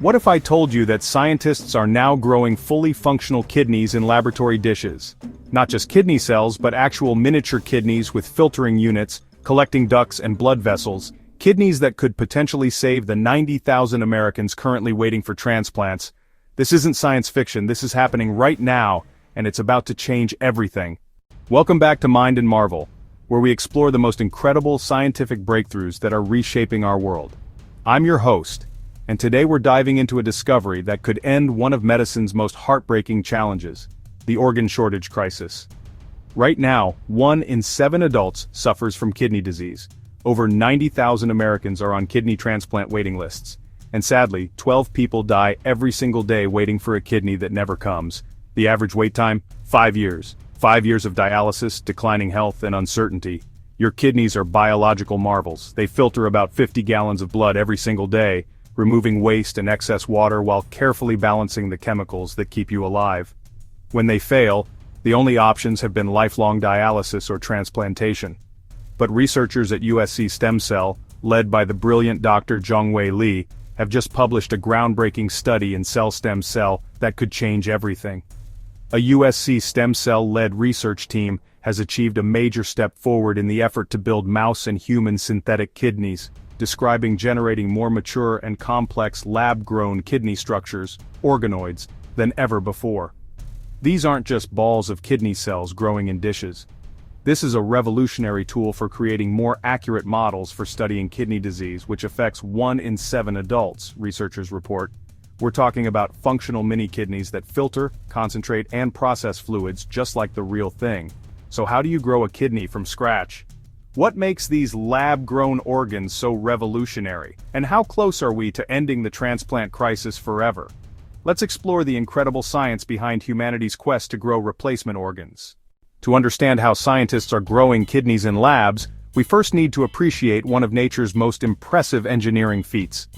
What if I told you that scientists are now growing fully functional kidneys in laboratory dishes? Not just kidney cells, but actual miniature kidneys with filtering units, collecting ducts and blood vessels, kidneys that could potentially save the 90,000 Americans currently waiting for transplants. This isn't science fiction, this is happening right now, and it's about to change everything. Welcome back to Mind and Marvel, where we explore the most incredible scientific breakthroughs that are reshaping our world. I'm your host, and today we're diving into a discovery that could end one of medicine's most heartbreaking challenges, the organ shortage crisis. Right now, 1 in 7 adults suffers from kidney disease. Over 90,000 Americans are on kidney transplant waiting lists. And sadly, 12 people die every single day waiting for a kidney that never comes. The average wait time? 5 years. 5 years of dialysis, declining health, and uncertainty. Your kidneys are biological marvels. They filter about 50 gallons of blood every single day, removing waste and excess water while carefully balancing the chemicals that keep you alive. When they fail, the only options have been lifelong dialysis or transplantation. But researchers at USC Stem Cell, led by the brilliant Dr. Jongwei Lee, have just published a groundbreaking study in cell stem cell that could change everything. A USC stem cell-led research team has achieved a major step forward in the effort to build mouse and human synthetic kidneys, describing generating more mature and complex lab-grown kidney structures, organoids, than ever before. These aren't just balls of kidney cells growing in dishes. This is a revolutionary tool for creating more accurate models for studying kidney disease, which affects 1 in 7 adults, researchers report. We're talking about functional mini-kidneys that filter, concentrate, and process fluids just like the real thing. So how do you grow a kidney from scratch? What makes these lab-grown organs so revolutionary? And how close are we to ending the transplant crisis forever? Let's explore the incredible science behind humanity's quest to grow replacement organs. To understand how scientists are growing kidneys in labs, we first need to appreciate one of nature's most impressive engineering feats.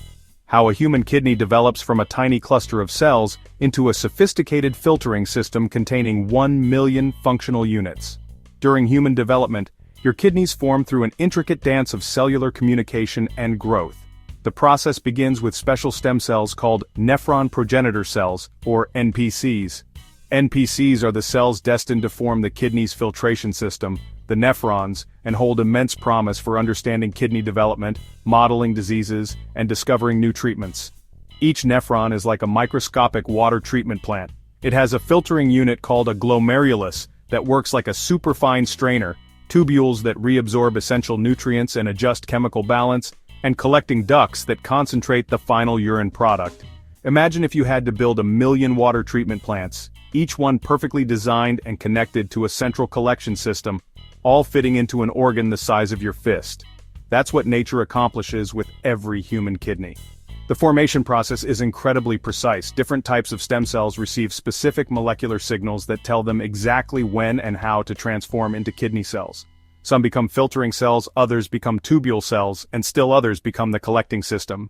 How a human kidney develops from a tiny cluster of cells into a sophisticated filtering system containing 1 million functional units. During human development, your kidneys form through an intricate dance of cellular communication and growth. The process begins with special stem cells called nephron progenitor cells, or NPCs. NPCs are the cells destined to form the kidney's filtration system, the nephrons, and hold immense promise for understanding kidney development, modeling diseases, and discovering new treatments. Each nephron is like a microscopic water treatment plant. It has a filtering unit called a glomerulus that works like a superfine strainer, tubules that reabsorb essential nutrients and adjust chemical balance, and collecting ducts that concentrate the final urine product. Imagine if you had to build 1 million water treatment plants, each one perfectly designed and connected to a central collection system, all fitting into an organ the size of your fist. That's what nature accomplishes with every human kidney. The formation process is incredibly precise. Different types of stem cells receive specific molecular signals that tell them exactly when and how to transform into kidney cells. Some become filtering cells, others become tubule cells, and still others become the collecting system.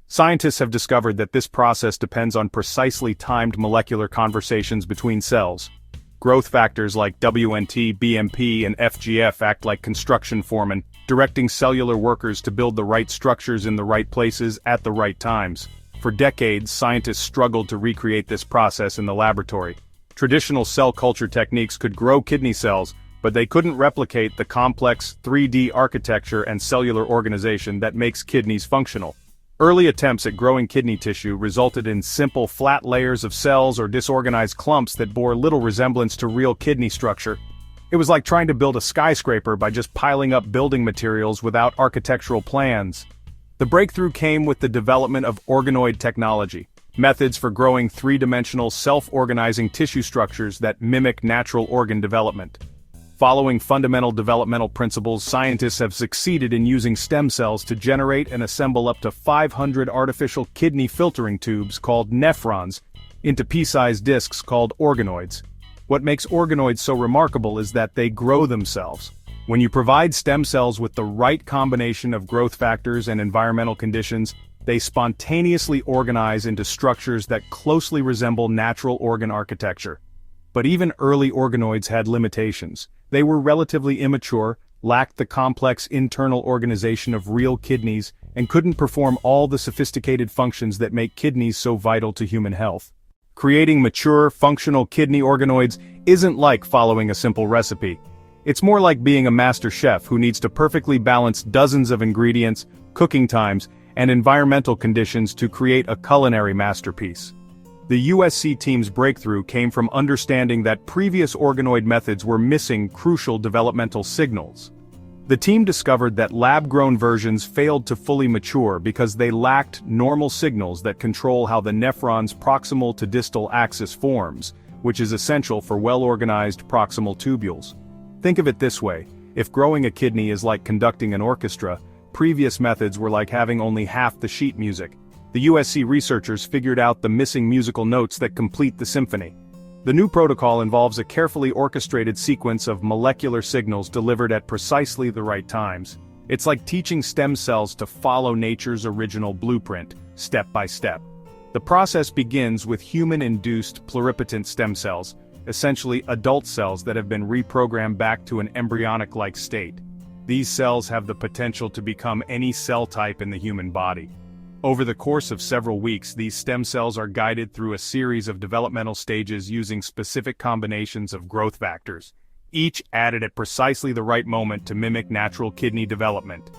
Scientists have discovered that this process depends on precisely timed molecular conversations between cells. Growth factors like WNT, BMP, and FGF act like construction foremen, directing cellular workers to build the right structures in the right places at the right times. For decades, scientists struggled to recreate this process in the laboratory. Traditional cell culture techniques could grow kidney cells, but they couldn't replicate the complex 3D architecture and cellular organization that makes kidneys functional. Early attempts at growing kidney tissue resulted in simple flat layers of cells or disorganized clumps that bore little resemblance to real kidney structure. It was like trying to build a skyscraper by just piling up building materials without architectural plans. The breakthrough came with the development of organoid technology, methods for growing three-dimensional self-organizing tissue structures that mimic natural organ development. Following fundamental developmental principles, scientists have succeeded in using stem cells to generate and assemble up to 500 artificial kidney filtering tubes called nephrons into pea-sized discs called organoids. What makes organoids so remarkable is that they grow themselves. When you provide stem cells with the right combination of growth factors and environmental conditions, they spontaneously organize into structures that closely resemble natural organ architecture. But even early organoids had limitations. They were relatively immature, lacked the complex internal organization of real kidneys, and couldn't perform all the sophisticated functions that make kidneys so vital to human health. Creating mature, functional kidney organoids isn't like following a simple recipe. It's more like being a master chef who needs to perfectly balance dozens of ingredients, cooking times, and environmental conditions to create a culinary masterpiece. The USC team's breakthrough came from understanding that previous organoid methods were missing crucial developmental signals. The team discovered that lab-grown versions failed to fully mature because they lacked normal signals that control how the nephron's proximal to distal axis forms, which is essential for well-organized proximal tubules. Think of it this way: if growing a kidney is like conducting an orchestra, previous methods were like having only half the sheet music. The USC researchers figured out the missing musical notes that complete the symphony. The new protocol involves a carefully orchestrated sequence of molecular signals delivered at precisely the right times. It's like teaching stem cells to follow nature's original blueprint, step by step. The process begins with human-induced pluripotent stem cells, essentially adult cells that have been reprogrammed back to an embryonic-like state. These cells have the potential to become any cell type in the human body. Over the course of several weeks, these stem cells are guided through a series of developmental stages using specific combinations of growth factors, each added at precisely the right moment to mimic natural kidney development.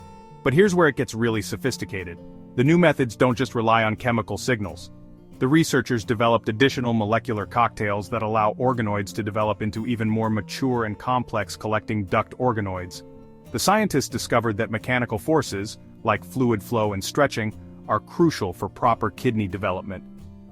But here's where it gets really sophisticated. The new methods don't just rely on chemical signals. The researchers developed additional molecular cocktails that allow organoids to develop into even more mature and complex collecting duct organoids. The scientists discovered that mechanical forces, like fluid flow and stretching, are crucial for proper kidney development.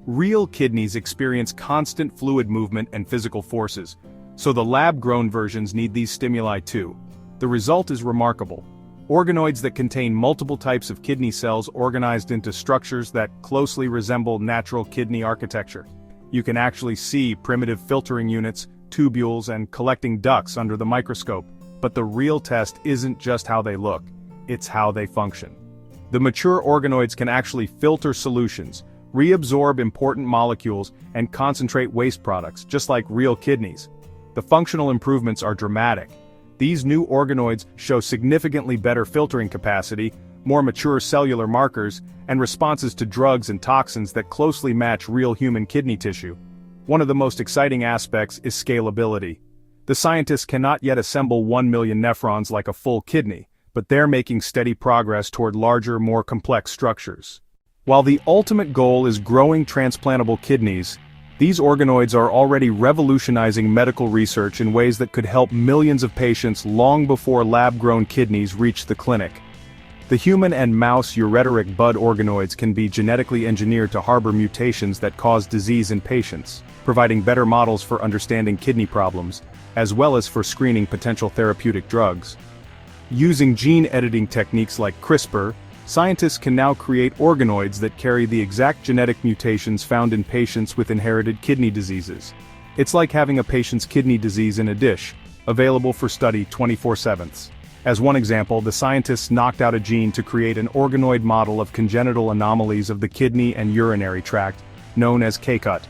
Real kidneys experience constant fluid movement and physical forces, so the lab-grown versions need these stimuli too. The result is remarkable. Organoids that contain multiple types of kidney cells organized into structures that closely resemble natural kidney architecture. You can actually see primitive filtering units, tubules, and collecting ducts under the microscope, but the real test isn't just how they look, it's how they function. The mature organoids can actually filter solutions, reabsorb important molecules, and concentrate waste products, just like real kidneys. The functional improvements are dramatic. These new organoids show significantly better filtering capacity, more mature cellular markers, and responses to drugs and toxins that closely match real human kidney tissue. One of the most exciting aspects is scalability. The scientists cannot yet assemble 1 million nephrons like a full kidney, but they're making steady progress toward larger, more complex structures. While the ultimate goal is growing transplantable kidneys, these organoids are already revolutionizing medical research in ways that could help millions of patients long before lab-grown kidneys reach the clinic. The human and mouse ureteric bud organoids can be genetically engineered to harbor mutations that cause disease in patients, providing better models for understanding kidney problems, as well as for screening potential therapeutic drugs. Using gene editing techniques like CRISPR, scientists can now create organoids that carry the exact genetic mutations found in patients with inherited kidney diseases. It's like having a patient's kidney disease in a dish, available for study 24/7. As one example, the scientists knocked out a gene to create an organoid model of congenital anomalies of the kidney and urinary tract, known as KCUT.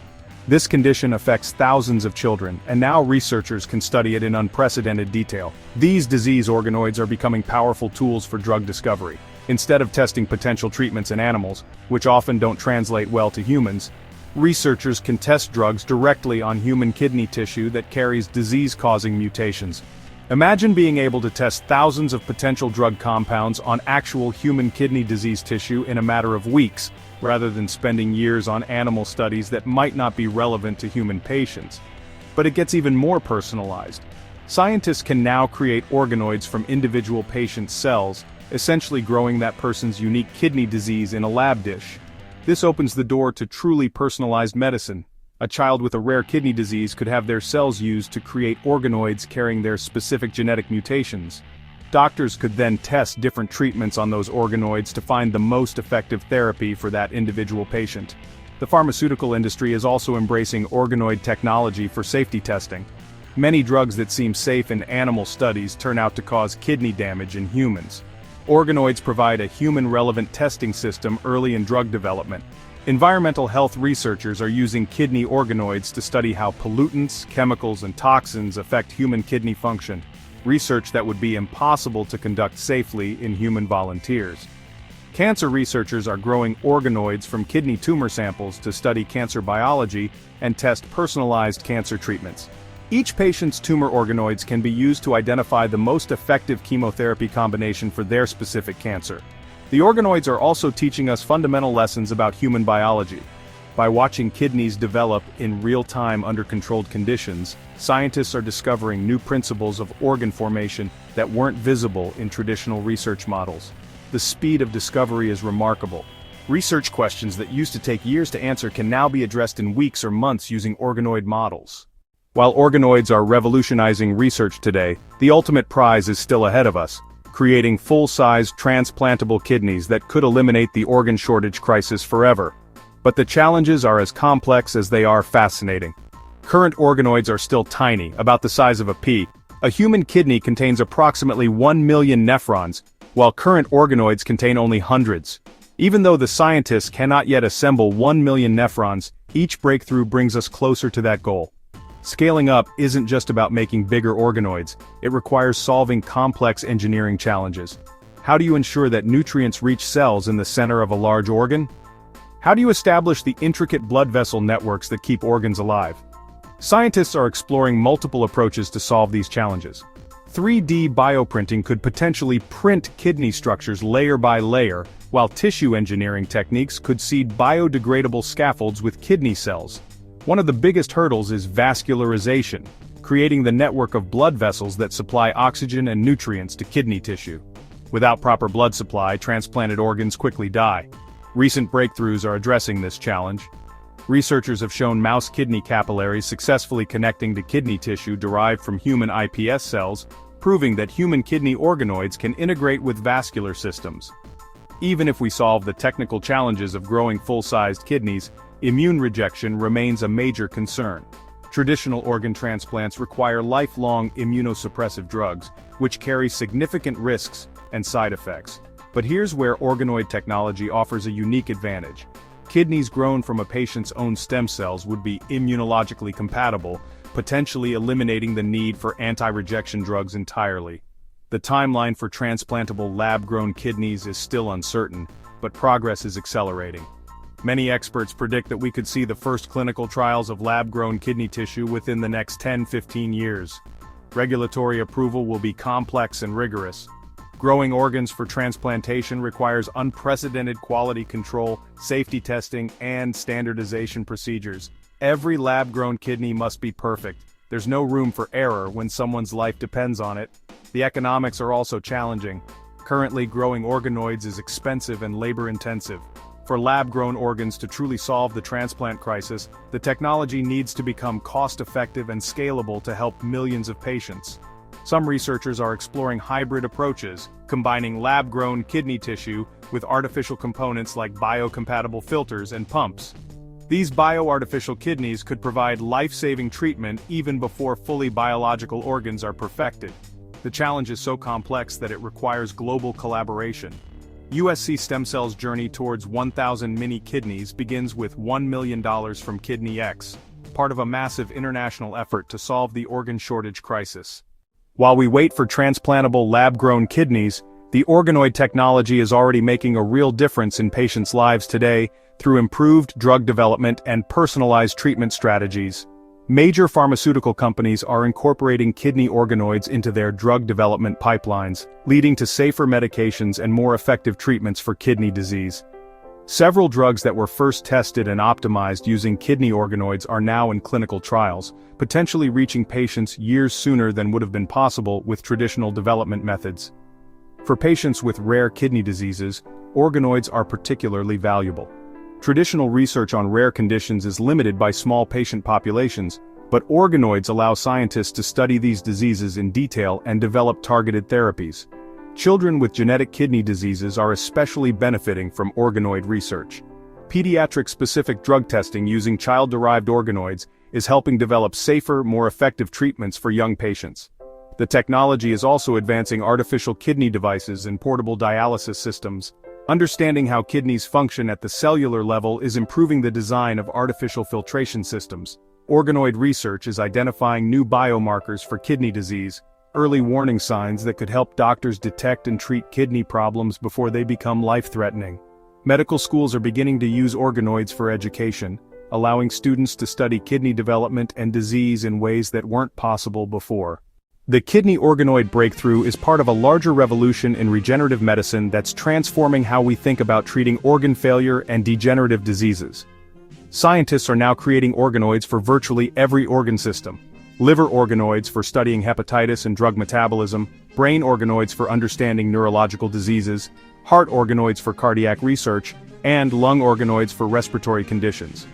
This condition affects thousands of children, and now researchers can study it in unprecedented detail. These disease organoids are becoming powerful tools for drug discovery. Instead of testing potential treatments in animals, which often don't translate well to humans, researchers can test drugs directly on human kidney tissue that carries disease-causing mutations. Imagine being able to test thousands of potential drug compounds on actual human kidney disease tissue in a matter of weeks, rather than spending years on animal studies that might not be relevant to human patients. But it gets even more personalized. Scientists can now create organoids from individual patient cells, essentially growing that person's unique kidney disease in a lab dish. This opens the door to truly personalized medicine. A child with a rare kidney disease could have their cells used to create organoids carrying their specific genetic mutations. Doctors could then test different treatments on those organoids to find the most effective therapy for that individual patient. The pharmaceutical industry is also embracing organoid technology for safety testing. Many drugs that seem safe in animal studies turn out to cause kidney damage in humans. Organoids provide a human-relevant testing system early in drug development. Environmental health researchers are using kidney organoids to study how pollutants, chemicals, and toxins affect human kidney function. research that would be impossible to conduct safely in human volunteers. Cancer researchers are growing organoids from kidney tumor samples to study cancer biology and test personalized cancer treatments. Each patient's tumor organoids can be used to identify the most effective chemotherapy combination for their specific cancer. The organoids are also teaching us fundamental lessons about human biology. By watching kidneys develop in real time under controlled conditions, scientists are discovering new principles of organ formation that weren't visible in traditional research models. The speed of discovery is remarkable. Research questions that used to take years to answer can now be addressed in weeks or months using organoid models. While organoids are revolutionizing research today, the ultimate prize is still ahead of us, creating full-size transplantable kidneys that could eliminate the organ shortage crisis forever. But the challenges are as complex as they are fascinating. Current organoids are still tiny, about the size of a pea. A human kidney contains approximately 1 million nephrons, while current organoids contain only hundreds. Even though the scientists cannot yet assemble 1 million nephrons, each breakthrough brings us closer to that goal. Scaling up isn't just about making bigger organoids, it requires solving complex engineering challenges. How do you ensure that nutrients reach cells in the center of a large organ? How do you establish the intricate blood vessel networks that keep organs alive? Scientists are exploring multiple approaches to solve these challenges. 3D bioprinting could potentially print kidney structures layer by layer, while tissue engineering techniques could seed biodegradable scaffolds with kidney cells. One of the biggest hurdles is vascularization, creating the network of blood vessels that supply oxygen and nutrients to kidney tissue. Without proper blood supply, transplanted organs quickly die. Recent breakthroughs are addressing this challenge. Researchers have shown mouse kidney capillaries successfully connecting to kidney tissue derived from human iPS cells, proving that human kidney organoids can integrate with vascular systems. Even if we solve the technical challenges of growing full-sized kidneys, immune rejection remains a major concern. Traditional organ transplants require lifelong immunosuppressive drugs, which carry significant risks and side effects. But here's where organoid technology offers a unique advantage. Kidneys grown from a patient's own stem cells would be immunologically compatible, potentially eliminating the need for anti-rejection drugs entirely. The timeline for transplantable lab-grown kidneys is still uncertain, but progress is accelerating. Many experts predict that we could see the first clinical trials of lab-grown kidney tissue within the next 10-15 years. Regulatory approval will be complex and rigorous. Growing organs for transplantation requires unprecedented quality control, safety testing, and standardization procedures. Every lab-grown kidney must be perfect. There's no room for error when someone's life depends on it. The economics are also challenging. Currently, growing organoids is expensive and labor-intensive. For lab-grown organs to truly solve the transplant crisis, the technology needs to become cost-effective and scalable to help millions of patients. Some researchers are exploring hybrid approaches, combining lab-grown kidney tissue with artificial components like biocompatible filters and pumps. These bioartificial kidneys could provide life-saving treatment even before fully biological organs are perfected. The challenge is so complex that it requires global collaboration. USC Stem Cell's journey towards 1,000 mini-kidneys begins with $1 million from Kidney X, part of a massive international effort to solve the organ shortage crisis. While we wait for transplantable lab-grown kidneys, the organoid technology is already making a real difference in patients' lives today through improved drug development and personalized treatment strategies. Major pharmaceutical companies are incorporating kidney organoids into their drug development pipelines, leading to safer medications and more effective treatments for kidney disease. Several drugs that were first tested and optimized using kidney organoids are now in clinical trials, potentially reaching patients years sooner than would have been possible with traditional development methods. For patients with rare kidney diseases, organoids are particularly valuable. Traditional research on rare conditions is limited by small patient populations, but organoids allow scientists to study these diseases in detail and develop targeted therapies. Children with genetic kidney diseases are especially benefiting from organoid research. Pediatric-specific drug testing using child-derived organoids is helping develop safer, more effective treatments for young patients. The technology is also advancing artificial kidney devices and portable dialysis systems. Understanding how kidneys function at the cellular level is improving the design of artificial filtration systems. Organoid research is identifying new biomarkers for kidney disease, early warning signs that could help doctors detect and treat kidney problems before they become life-threatening. Medical schools are beginning to use organoids for education, allowing students to study kidney development and disease in ways that weren't possible before. The kidney organoid breakthrough is part of a larger revolution in regenerative medicine that's transforming how we think about treating organ failure and degenerative diseases. Scientists are now creating organoids for virtually every organ system. Liver organoids for studying hepatitis and drug metabolism, brain organoids for understanding neurological diseases, heart organoids for cardiac research, and lung organoids for respiratory conditions.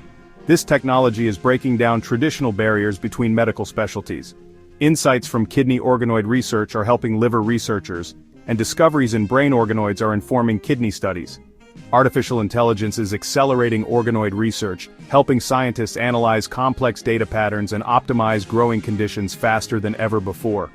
This technology is breaking down traditional barriers between medical specialties. Insights from kidney organoid research are helping liver researchers, and discoveries in brain organoids are informing kidney studies. Artificial intelligence is accelerating organoid research, helping scientists analyze complex data patterns and optimize growing conditions faster than ever before.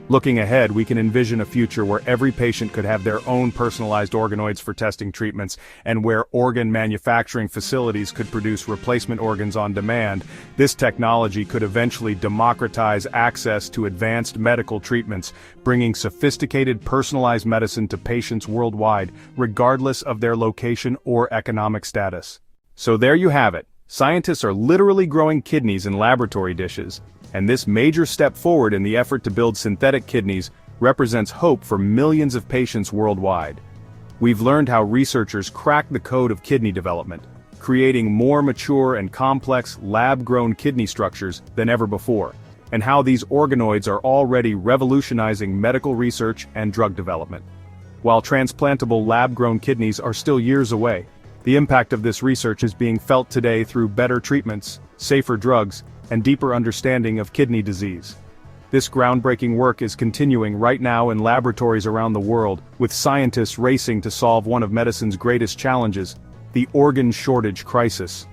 Looking ahead, we can envision a future where every patient could have their own personalized organoids for testing treatments, and where organ manufacturing facilities could produce replacement organs on demand. This technology could eventually democratize access to advanced medical treatments, bringing sophisticated personalized medicine to patients worldwide, regardless of their location or economic status. So there you have it. Scientists are literally growing kidneys in laboratory dishes, and this major step forward in the effort to build synthetic kidneys represents hope for millions of patients worldwide. We've learned how researchers crack the code of kidney development, creating more mature and complex lab-grown kidney structures than ever before, and how these organoids are already revolutionizing medical research and drug development. While transplantable lab-grown kidneys are still years away, the impact of this research is being felt today through better treatments, safer drugs, and deeper understanding of kidney disease. This groundbreaking work is continuing right now in laboratories around the world, with scientists racing to solve one of medicine's greatest challenges, the organ shortage crisis.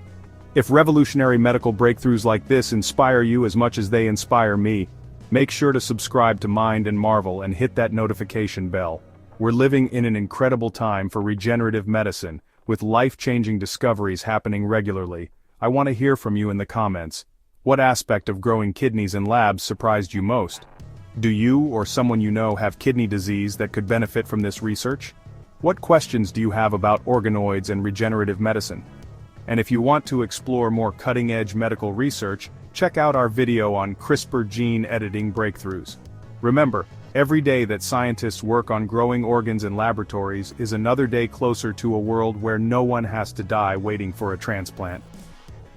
If revolutionary medical breakthroughs like this inspire you as much as they inspire me, make sure to subscribe to Mind and Marvel and hit that notification bell. We're living in an incredible time for regenerative medicine, with life-changing discoveries happening regularly. I want to hear from you in the comments. What aspect of growing kidneys in labs surprised you most? Do you or someone you know have kidney disease that could benefit from this research? What questions do you have about organoids and regenerative medicine? And if you want to explore more cutting-edge medical research, check out our video on CRISPR gene editing breakthroughs. Remember, every day that scientists work on growing organs in laboratories is another day closer to a world where no one has to die waiting for a transplant.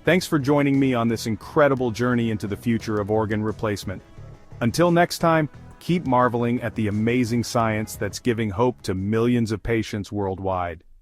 Thanks for joining me on this incredible journey into the future of organ replacement. Until next time, keep marveling at the amazing science that's giving hope to millions of patients worldwide.